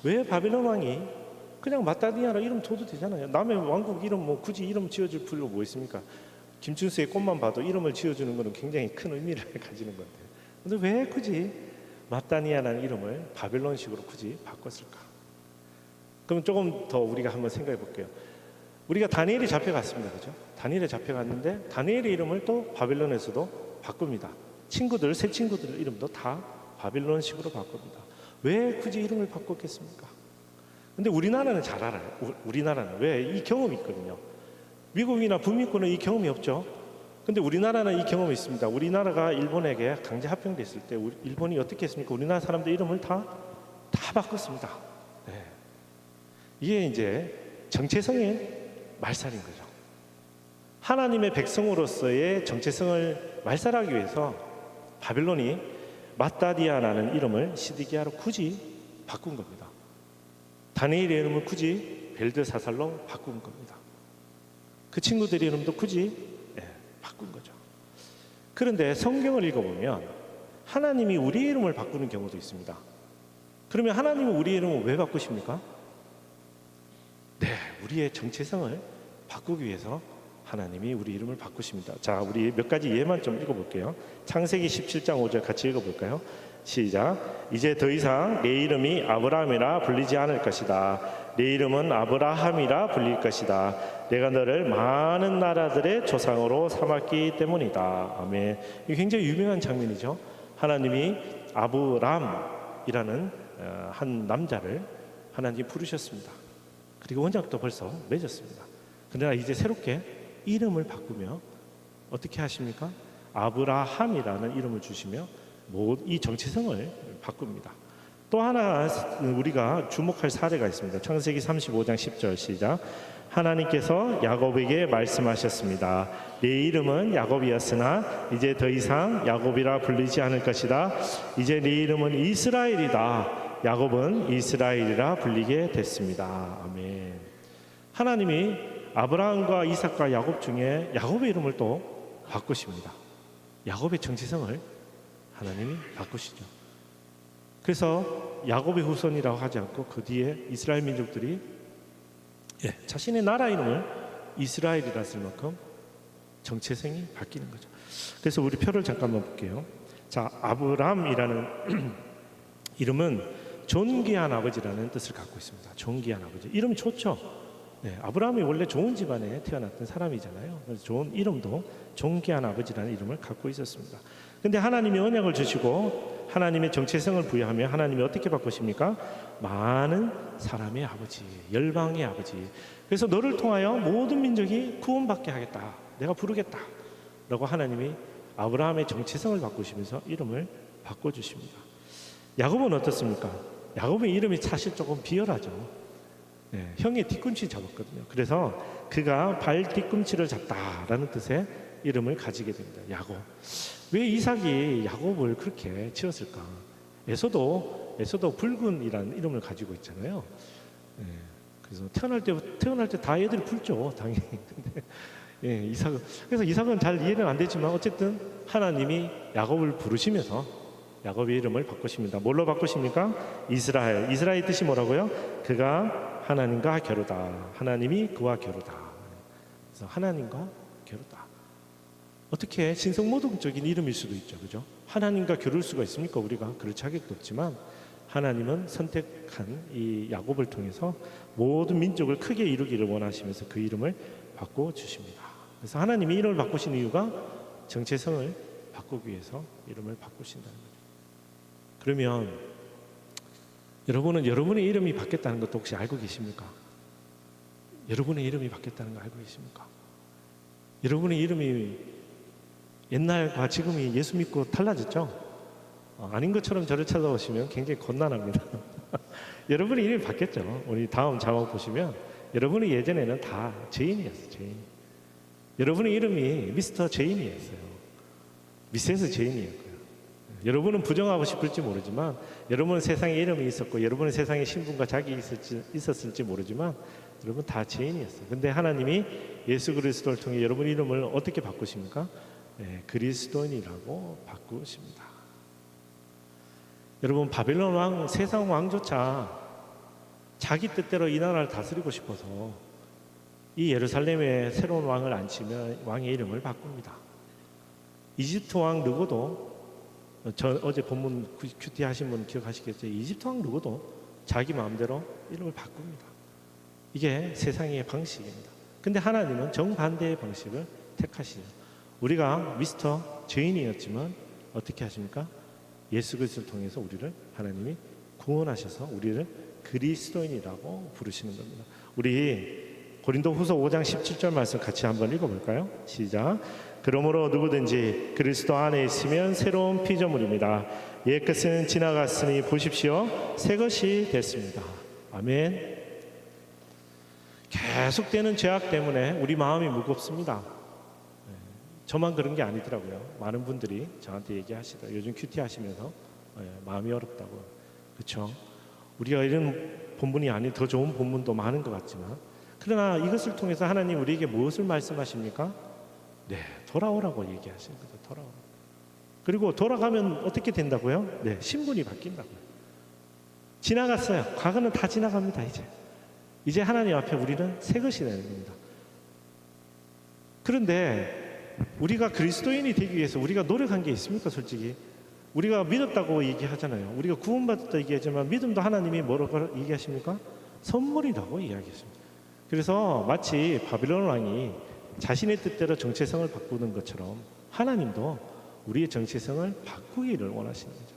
왜 바벨론 왕이 그냥 마따디아라 이름 둬도 되잖아요. 남의 왕국 이름 굳이 이름 지어줄 필요가 뭐 있습니까? 김춘수의 꽃만 봐도 이름을 지어주는 것은 굉장히 큰 의미를 가지는 건데, 근데 왜 굳이 마따니아라는 이름을 바벨론식으로 굳이 바꿨을까? 그럼 조금 더 우리가 한번 생각해 볼게요. 우리가 다니엘이 잡혀갔습니다, 그죠? 다니엘이 잡혀갔는데 다니엘의 이름을 또 바벨론에서도 바꿉니다. 새 친구들 이름도 다 바빌론식으로 바꿉니다. 왜 굳이 이름을 바꿨겠습니까? 근데 우리나라는 잘 알아요. 우리나라는 왜 이 경험이 있거든요. 미국이나 북미권은 이 경험이 없죠. 근데 우리나라는 이 경험이 있습니다. 우리나라가 일본에게 강제 합병됐을 때 일본이 어떻게 했습니까? 우리나라 사람들 이름을 다 바꿨습니다. 이게 이제 정체성의 말살인 거죠. 하나님의 백성으로서의 정체성을 말살하기 위해서 바벨론이 마따디아라는 이름을 시드기야로 굳이 바꾼 겁니다. 다니엘의 이름을 굳이 벨드사살로 바꾼 겁니다. 그 친구들의 이름도 굳이 바꾼 거죠. 그런데 성경을 읽어보면 하나님이 우리의 이름을 바꾸는 경우도 있습니다. 그러면 하나님은 우리의 이름을 왜 바꾸십니까? 우리의 정체성을 바꾸기 위해서 하나님이 우리 이름을 바꾸십니다. 자, 우리 몇 가지 예만 좀 읽어볼게요. 창세기 17장 5절 같이 읽어볼까요? 시작. 이제 더 이상 내 이름이 아브라함이라 불리지 않을 것이다. 내 이름은 아브라함이라 불릴 것이다. 내가 너를 많은 나라들의 조상으로 삼았기 때문이다. 아멘. 이게 굉장히 유명한 장면이죠. 하나님이 아브람이라는 한 남자를 하나님이 부르셨습니다. 그리고 언약도 벌써 맺었습니다. 그러나 이제 새롭게 이름을 바꾸며 어떻게 하십니까? 아브라함이라는 이름을 주시며 이 정체성을 바꿉니다. 또 하나 우리가 주목할 사례가 있습니다. 창세기 35장 10절 시작. 하나님께서 야곱에게 말씀하셨습니다. 내 이름은 야곱이었으나 이제 더 이상 야곱이라 불리지 않을 것이다. 이제 네 이름은 이스라엘이다. 야곱은 이스라엘이라 불리게 됐습니다. 아멘. 하나님이 아브라함과 이삭과 야곱 중에 야곱의 이름을 또 바꾸십니다. 야곱의 정체성을 하나님이 바꾸시죠. 그래서 야곱의 후손이라고 하지 않고 그 뒤에 이스라엘 민족들이 자신의 나라 이름을 이스라엘이라 쓸 만큼 정체성이 바뀌는 거죠. 그래서 우리 표를 잠깐만 볼게요. 자, 아브람이라는 이름은 존귀한 아버지라는 뜻을 갖고 있습니다. 존귀한 아버지. 이름이 좋죠. 네, 아브라함이 원래 좋은 집안에 태어났던 사람이잖아요. 그래서 좋은 이름도 존귀한 아버지라는 이름을 갖고 있었습니다. 근데 하나님이 언약을 주시고 하나님의 정체성을 부여하며 하나님이 어떻게 바꾸십니까? 많은 사람의 아버지, 열방의 아버지. 그래서 너를 통하여 모든 민족이 구원받게 하겠다. 내가 부르겠다. 라고 하나님이 아브라함의 정체성을 바꾸시면서 이름을 바꿔주십니다. 야곱은 어떻습니까? 야곱의 이름이 사실 조금 비열하죠. 네, 형의 뒤꿈치 잡았거든요. 그래서 그가 발 뒤꿈치를 잡다라는 뜻의 이름을 가지게 됩니다. 야곱. 왜 이삭이 야곱을 그렇게 지었을까? 에서도 붉은이라는 이름을 가지고 있잖아요. 네, 그래서 태어날 때 다 애들이 붉죠, 당연히. 근데 예, 그래서 이삭은 잘 이해는 안 되지만 어쨌든 하나님이 야곱을 부르시면서 야곱의 이름을 바꾸십니다. 뭘로 바꾸십니까? 이스라엘. 이스라엘 뜻이 뭐라고요? 그가 하나님과 겨루다. 하나님이 그와 겨루다. 그래서 하나님과 겨루다. 어떻게 신성모독적인 이름일 수도 있죠, 그죠? 하나님과 겨룰 수가 있습니까? 우리가 그럴 자격도 없지만 하나님은 선택한 이 야곱을 통해서 모든 민족을 크게 이루기를 원하시면서 그 이름을 바꿔 주십니다. 그래서 하나님이 이름을 바꾸신 이유가 정체성을 바꾸기 위해서 이름을 바꾸신다는 거죠. 그러면 여러분은 여러분의 이름이 바뀌었다는 것도 혹시 알고 계십니까? 여러분의 이름이 바뀌었다는 거 알고 계십니까? 여러분의 이름이 옛날과 지금이 예수 믿고 달라졌죠? 아닌 것처럼 저를 찾아오시면 굉장히 곤란합니다. 여러분의 이름이 바뀌었죠? 우리 다음 자막 보시면 여러분이 예전에는 다 제인이었어요. 제인. 여러분의 이름이 미스터 제인이었어요. 미세스 제인이었고요. 여러분은 부정하고 싶을지 모르지만 여러분은 세상에 이름이 있었고 여러분은 세상에 신분과 자격이 있었을지 모르지만 여러분 다 제인이었어요. 근데 하나님이 예수 그리스도를 통해 여러분 이름을 어떻게 바꾸십니까? 네, 그리스도인이라고 바꾸십니다. 여러분 바벨론 왕, 세상 왕조차 자기 뜻대로 이 나라를 다스리고 싶어서 이 예루살렘에 새로운 왕을 앉히면 왕의 이름을 바꿉니다. 이집트 왕 누구도 어제 본문 큐티 하신 분 기억하시겠죠? 이집트 왕 누구도 자기 마음대로 이름을 바꿉니다. 이게 세상의 방식입니다. 근데 하나님은 정반대의 방식을 택하시죠. 우리가 미스터 죄인이었지만 어떻게 하십니까? 예수 그리스도를 통해서 우리를 하나님이 구원하셔서 우리를 그리스도인이라고 부르시는 겁니다. 우리 고린도후서 5장 17절 말씀 같이 한번 읽어볼까요? 시작. 그러므로 누구든지 그리스도 안에 있으면 새로운 피조물입니다. 옛것은 지나갔으니 보십시오, 새 것이 됐습니다. 아멘. 계속되는 죄악 때문에 우리 마음이 무겁습니다. 저만 그런 게 아니더라고요. 많은 분들이 저한테 얘기하시더라고요. 요즘 큐티 하시면서 마음이 어렵다고. 그렇죠? 우리가 이런 본문이 아닌 더 좋은 본문도 많은 것 같지만, 그러나 이것을 통해서 하나님 우리에게 무엇을 말씀하십니까? 네, 돌아오라고 얘기하시는 거죠. 돌아오라. 그리고 돌아가면 어떻게 된다고요? 네, 신분이 바뀐다고요. 지나갔어요. 과거는 다 지나갑니다. 이제 하나님 앞에 우리는 새 것이 되는 겁니다. 그런데 우리가 그리스도인이 되기 위해서 우리가 노력한 게 있습니까? 솔직히 우리가 믿었다고 얘기하잖아요. 우리가 구원받았다 얘기하지만 믿음도 하나님이 뭐라고 얘기하십니까? 선물이라고 이야기했습니다. 그래서 마치 바빌론 왕이 자신의 뜻대로 정체성을 바꾸는 것처럼 하나님도 우리의 정체성을 바꾸기를 원하시는 거죠.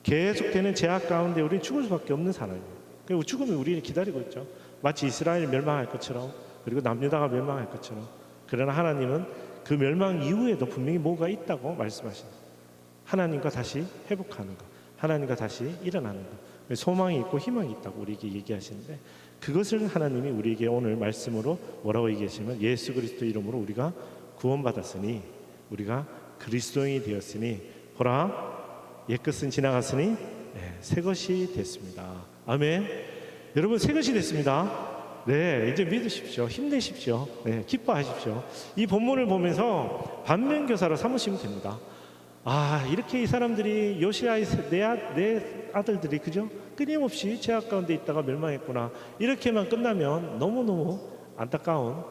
계속되는 제약 가운데 우리는 죽을 수밖에 없는 사람이에요. 그리고 죽음이 우리를 기다리고 있죠. 마치 이스라엘이 멸망할 것처럼, 그리고 남유다가 멸망할 것처럼. 그러나 하나님은 그 멸망 이후에도 분명히 뭐가 있다고 말씀하십니다. 하나님과 다시 회복하는 것, 하나님과 다시 일어나는 것, 소망이 있고 희망이 있다고 우리에게 얘기하시는데, 그것을 하나님이 우리에게 오늘 말씀으로 뭐라고 얘기하시면, 예수 그리스도 이름으로 우리가 구원받았으니, 우리가 그리스도인이 되었으니, 보라 옛것은 지나갔으니 새 것이 됐습니다. 아멘. 여러분, 새 것이 됐습니다. 네, 이제 믿으십시오. 힘내십시오. 네, 기뻐하십시오. 이 본문을 보면서 반면교사로 삼으시면 됩니다. 아, 이렇게 이 사람들이 요시아의 내 아들들이 그죠? 끊임없이 죄악 가운데 있다가 멸망했구나. 이렇게만 끝나면 너무너무 안타까운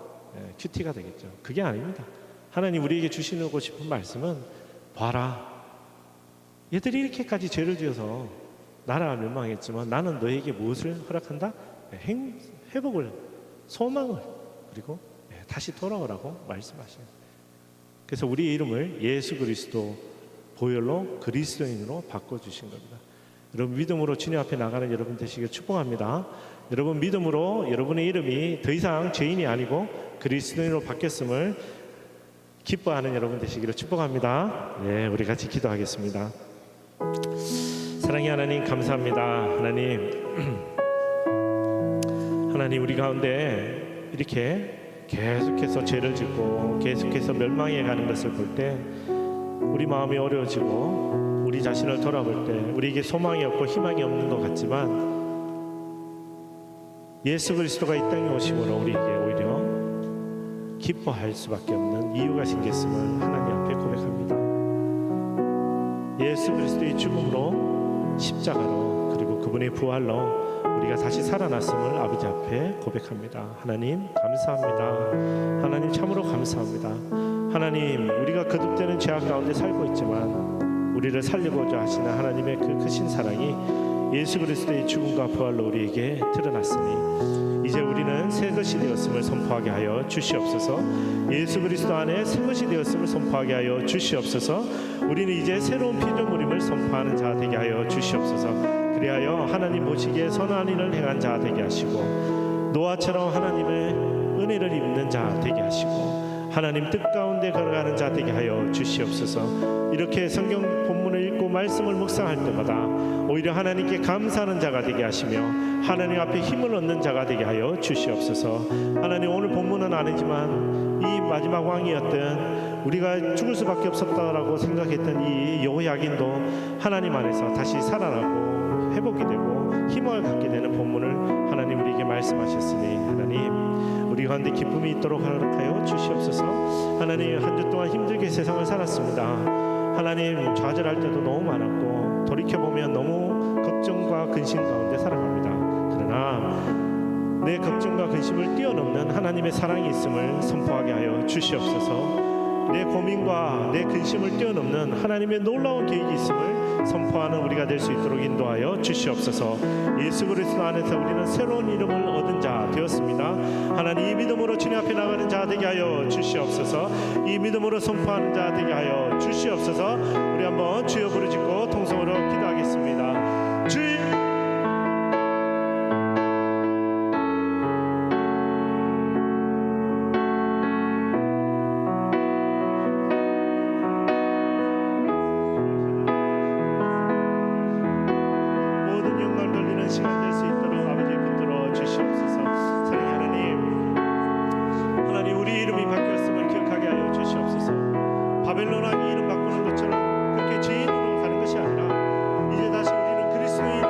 큐티가 되겠죠. 그게 아닙니다. 하나님 우리에게 주시고 싶은 말씀은, 봐라, 얘들이 이렇게까지 죄를 지어서 나라가 멸망했지만 나는 너에게 무엇을 허락한다? 회복을, 소망을, 그리고 다시 돌아오라고 말씀하시는. 그래서 우리의 이름을 예수 그리스도 보혈로 그리스도인으로 바꿔주신 겁니다. 여러분 믿음으로 주님 앞에 나가는 여러분 되시길 축복합니다. 여러분 믿음으로 여러분의 이름이 더 이상 죄인이 아니고 그리스도인으로 바뀌었음을 기뻐하는 여러분 되시기를 축복합니다. 네, 우리 같이 기도하겠습니다. 사랑의 하나님 감사합니다. 하나님 우리 가운데 이렇게 계속해서 죄를 짓고 계속해서 멸망해 가는 것을 볼 때 우리 마음이 어려워지고 우리 자신을 돌아볼 때 우리에게 소망이 없고 희망이 없는 것 같지만 예수 그리스도가 이 땅에 오심으로 우리에게 오히려 기뻐할 수밖에 없는 이유가 생겼음을 하나님 앞에 고백합니다. 예수 그리스도의 죽음으로 십자가로 그리고 그분의 부활로 우리가 다시 살아났음을 아버지 앞에 고백합니다. 하나님 감사합니다. 하나님 참으로 감사합니다. 하나님 우리가 거듭되는 죄악 가운데 살고 있지만 우리를 살리고자 하시는 하나님의 그 크신 사랑이 예수 그리스도의 죽음과 부활로 우리에게 드러났으니 이제 우리는 새 것이 되었음을 선포하게 하여 주시옵소서. 예수 그리스도 안에 새 것이 되었음을 선포하게 하여 주시옵소서. 우리는 이제 새로운 피조물임을 선포하는 자 되게 하여 주시옵소서. 그리하여 하나님 보시기에 선한 일을 행한 자 되게 하시고 노아처럼 하나님의 은혜를 입는 자 되게 하시고 하나님 뜻 가운데 걸어가는 자 되게 하여 주시옵소서. 이렇게 성경 본문을 읽고 말씀을 묵상할 때마다 오히려 하나님께 감사하는 자가 되게 하시며 하나님 앞에 힘을 얻는 자가 되게 하여 주시옵소서. 하나님 오늘 본문은 아니지만 이 마지막 왕이었던 우리가 죽을 수밖에 없었다라고 생각했던 이 여호야긴도 하나님 안에서 다시 살아나고 회복이 되고 희망을 갖게 되는 본문을 하나님 우리에게 말씀하셨으니 하나님 우리 가운데 기쁨이 있도록 허락하여 주시옵소서. 하나님 한 주 동안 힘들게 세상을 살았습니다. 하나님 좌절할 때도 너무 많았고 돌이켜보면 너무 걱정과 근심 가운데 살아갑니다. 그러나 내 걱정과 근심을 뛰어넘는 하나님의 사랑이 있음을 선포하게 하여 주시옵소서. 내 고민과 내 근심을 뛰어넘는 하나님의 놀라운 계획이 있음을 선포하는 우리가 될 수 있도록 인도하여 주시옵소서. 예수 그리스도 안에서 우리는 새로운 이름을 얻은 자 되었습니다. 하나님 이 믿음으로 주님 앞에 나가는 자 되게 하여 주시옵소서. 이 믿음으로 선포하는 자 되게 하여 주시옵소서. 우리 한번 주여 부르짖고 통성으로 기도하겠습니다. 주여 시간 될 수 있도록 아버지 붙들어 주시옵소서. 사랑의 하나님 우리 이름이 바뀌었음을 기억하게 하여 주시옵소서. 바벨론 왕이 이름 바꾸는 것처럼 그렇게 죄인으로 가는 것이 아니라 이제 다시 우리는 그리스도인이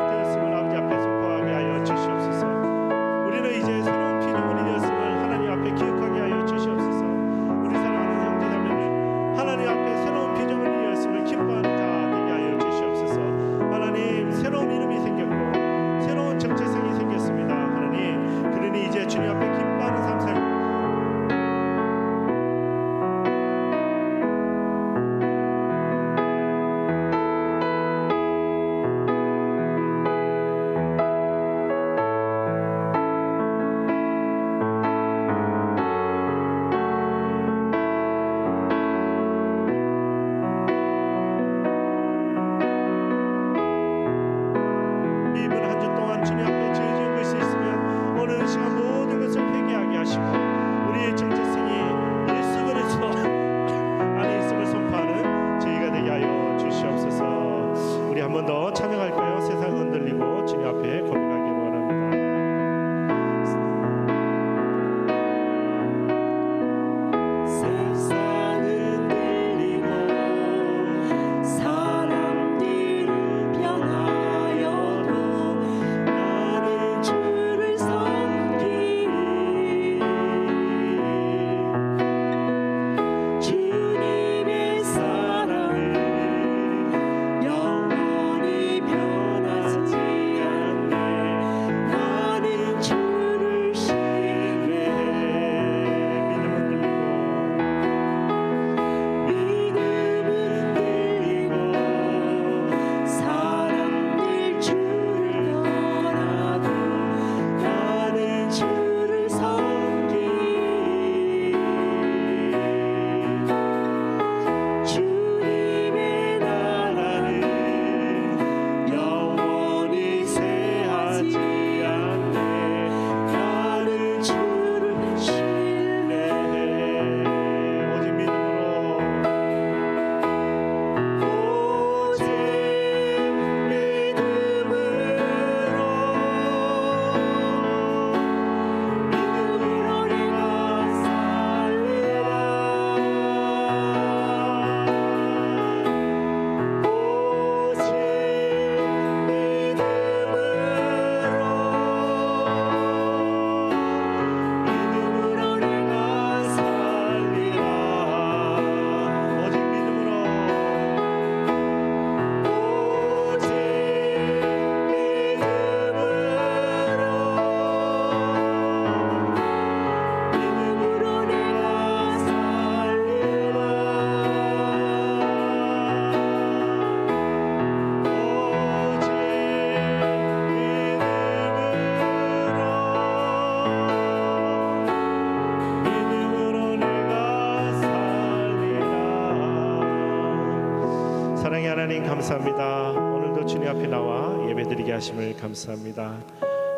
감사합니다. 오늘도 주님 앞에 나와 예배드리게 하심을 감사합니다.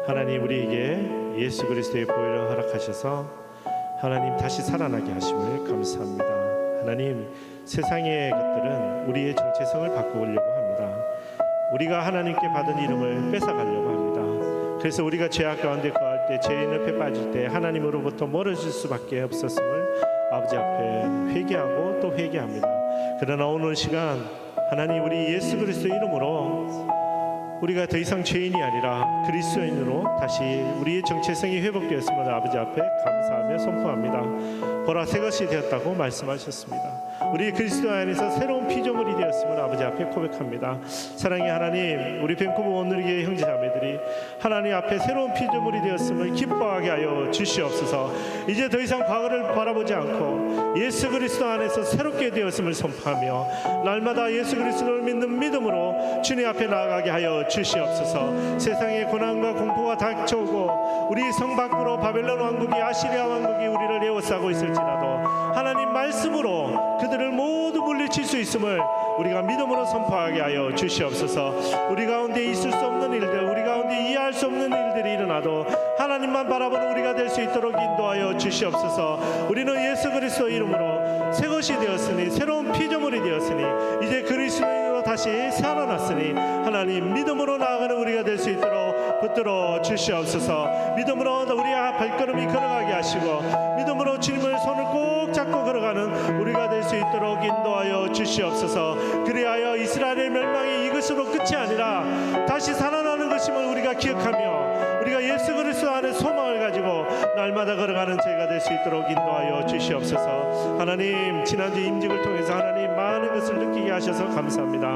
하나님, 우리에게 예수 그리스도의 보혈을 허락하셔서 하나님 다시 살아나게 하심을 감사합니다. 하나님, 세상의 것들은 우리의 정체성을 바꾸려고 합니다. 우리가 하나님께 받은 이름을 뺏어가려고 합니다. 그래서 우리가 죄악 가운데 거할 때, 죄인 옆에 빠질 때 하나님으로부터 멀어질 수밖에 없었음을 아버지 앞에 회개하고 또 회개합니다. 그러나 오늘 시간 하나님, 우리 예수 그리스도 이름으로 우리가 더 이상 죄인이 아니라 그리스도인으로 다시 우리의 정체성이 회복되었음을 아버지 앞에 감사하며 선포합니다. 보라, 새 것이 되었다고 말씀하셨습니다. 우리 그리스도 안에서 새로운 피조물이 되었음을 아버지 앞에 고백합니다. 사랑의 하나님, 우리 밴쿠버 온누리교회 형제자매들이 하나님 앞에 새로운 피조물이 되었음을 기뻐하게 하여 주시옵소서. 이제 더 이상 과거를 바라보지 않고 예수 그리스도 안에서 새롭게 되었음을 선포하며 날마다 예수 그리스도를 믿는 믿음으로 주님 앞에 나아가게 하여 주시옵소서. 세상의 고난과 공포가 닥쳐오고 우리 성 밖으로 바벨론 왕국이, 아시리아 왕국이 우리를 에워싸고 있을지라도 하나님 말씀으로 그들을 모두 물리칠 수 있음을 우리가 믿음으로 선포하게 하여 주시옵소서. 우리 가운데 있을 수 없는 일들, 우리 가운데 이해할 수 없는 일들이 일어나도 하나님만 바라보는 우리가 될 수 있도록 인도하여 주시옵소서. 우리는 예수 그리스도 이름으로 새 것이 되었으니, 새로운 피조물이 되었으니, 이제 그리스도인으로 다시 살아났으니 하나님 믿음으로 나아가는 우리가 될 수 있도록 붙들어 주시옵소서. 믿음으로 우리의 발걸음이 걸어가게 하시고 믿음으로 주님을 손을 꼭 잡고 걸어가는 우리가 될 수 있도록 인도하여 주시옵소서. 그리하여 이스라엘의 멸망이 이것으로 끝이 아니라 다시 살아나는 것임을 우리가 기억하며 우리가 예수 그리스도 안에 소망을 가지고 날마다 걸어가는 저희가 될 수 있도록 인도하여 주시옵소서. 하나님, 지난주 임직을 통해서 하나님 많은 것을 느끼게 하셔서 감사합니다.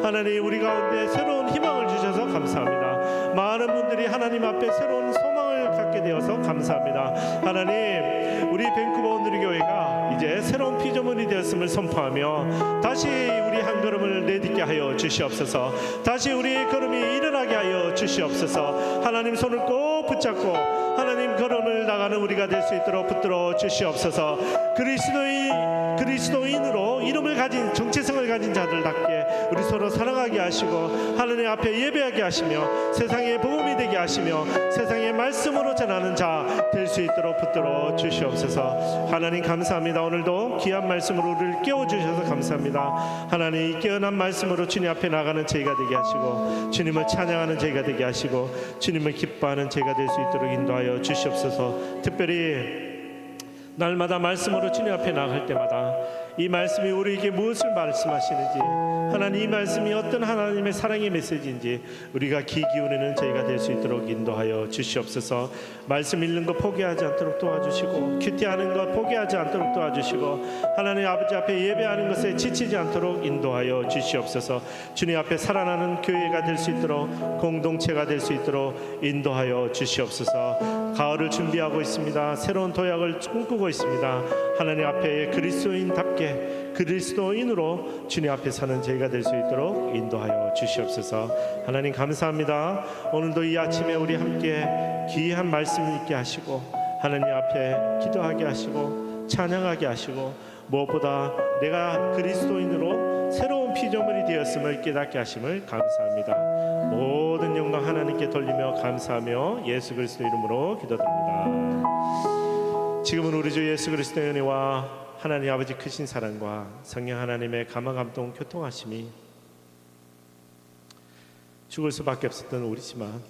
하나님, 우리 가운데 새로운 희망을 주셔서 감사합니다. 많은 분들이 하나님 앞에 새로운 소망을 갖게 되어서 감사합니다. 하나님, 우리 밴쿠버 온누리교회가 이제 새로운 피조물이 되었음을 선포하며 다시 우리 한 걸음을 내딛게 하여 주시옵소서. 다시 우리의 걸음이 일어나게 하여 주시옵소서. 하나님 손을 꼭 붙잡고 하나님 걸음을 나가는 우리가 될 수 있도록 붙들어 주시옵소서. 그리스도인으로 이름을 가진, 정체성을 가진 자들답게 우리 서로 사랑하게 하시고 하나님 앞에 예배하게 하시며 세상의 복음이 되게 하시며 세상의 말씀으로 전하는 자 될 수 있도록 붙들어 주시옵소서. 하나님 감사합니다. 오늘도 귀한 말씀으로 우리를 깨워주셔서 감사합니다. 하나님, 이 깨어난 말씀으로 주님 앞에 나가는 저희가 되게 하시고 주님을 찬양하는 저희가 되게 하시고 주님을 기뻐하는 저희가 될 수 있도록 인도하여 주시옵소서. 특별히 날마다 말씀으로 주님 앞에 나갈 때마다 이 말씀이 우리에게 무엇을 말씀하시는지, 하나님 이 말씀이 어떤 하나님의 사랑의 메시지인지 우리가 귀 기울이는 저희가 될 수 있도록 인도하여 주시옵소서. 말씀 읽는 거 포기하지 않도록 도와주시고 큐티하는 거 포기하지 않도록 도와주시고 하나님 아버지 앞에 예배하는 것에 지치지 않도록 인도하여 주시옵소서. 주님 앞에 살아나는 교회가 될 수 있도록, 공동체가 될 수 있도록 인도하여 주시옵소서. 가을을 준비하고 있습니다. 새로운 도약을 꿈꾸고 있습니다. 하나님 앞에 그리스도인답게 그리스도인으로 주님 앞에 사는 저희가 될 수 있도록 인도하여 주시옵소서. 하나님 감사합니다. 오늘도 이 아침에 우리 함께 귀한 말씀을 읽게 하시고 하나님 앞에 기도하게 하시고 찬양하게 하시고 무엇보다 내가 그리스도인으로 새로운 피조물이 되었음을 깨닫게 하심을 감사합니다. 모든 영광 하나님께 돌리며 감사하며 예수 그리스도 이름으로 기도드립니다. 지금은 우리 주 예수 그리스도의 은혜와 하나님 아버지 크신 사랑과 성령 하나님의 감화 감동 교통하심이 죽을 수밖에 없었던 우리지만,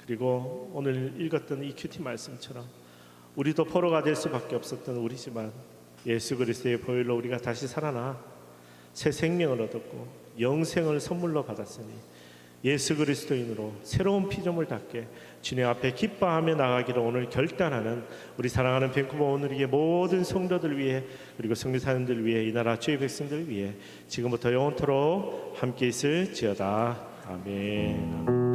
그리고 오늘 읽었던 이 큐티 말씀처럼 우리도 포로가 될 수밖에 없었던 우리지만 예수 그리스도의 보혈로 우리가 다시 살아나 새 생명을 얻었고 영생을 선물로 받았으니 예수 그리스도인으로 새로운 피조물답게 주님 앞에 기뻐하며 나가기를 오늘 결단하는 우리 사랑하는 밴쿠버 온누리교회 모든 성도들 위해, 그리고 선교사님들 위해, 이 나라 주의 백성들 위해 지금부터 영원토록 함께 있을지어다. 아멘.